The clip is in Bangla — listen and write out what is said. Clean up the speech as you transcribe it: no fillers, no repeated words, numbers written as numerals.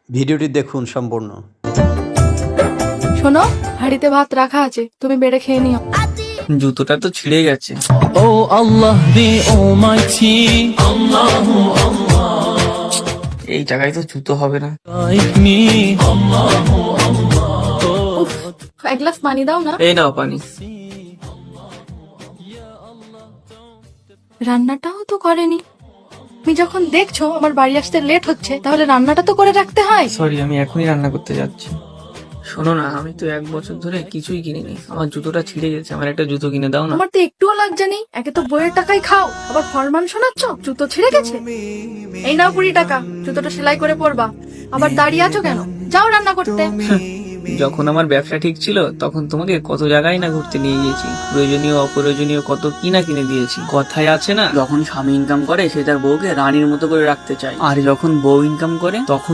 ভিডিওটি দেখুন সম্পূর্ণ। শোনো, হাঁড়িতে ভাত রাখা আছে, তুমি বেড়ে খেয়ে নিও। জুতোটা তো ছিঁড়ে গেছে। Oh Allah the Almighty, Allahu Allah, এই জায়গায় তো জুতো হবে না। guide me, Allahu Allah. উফ, এক গ্লাস পানি দাও না। এই নাও পানি। রান্নাটাও তো করেনি। তুমি যখন দেখছো আমার বাড়ি আসতে লেট হচ্ছে, তাহলে রান্নাটা তো করে রাখতে হয়। সরি, আমি এখনই রান্না করতে যাচ্ছি। শোনো না, আমি তো 1 বছর ধরে কিছুই কিনিনি, আমার জুতোটা ছিঁড়ে গেছে, আমার একটা জুতো কিনে দাও না। আমার তো একটুও লজ্জা নেই। একে তো বইয়ের টাকায় খাও, আবার ফরমান শোনাচ্ছ জুতো ছিঁড়ে গেছে। এই নাও 20 টাকা, জুতোটা সেলাই করে পরবা। আবার দাঁড়িয়ে আছো কেন? যাও রান্না করতে। যখন আমার ব্যবসা ঠিক ছিল তখন তোমাকে কত জায়গায় না ঘুরতে নিয়ে গিয়েছি, প্রয়োজনীয় অপ্রয়োজনীয় কত কিনা কিনে দিয়েছি। কথায় আছে না, যখন স্বামী ইনকাম করে সে তার বউকে রানীর মতো করে রাখতে চায়, আর যখন বউ ইনকাম করে তখন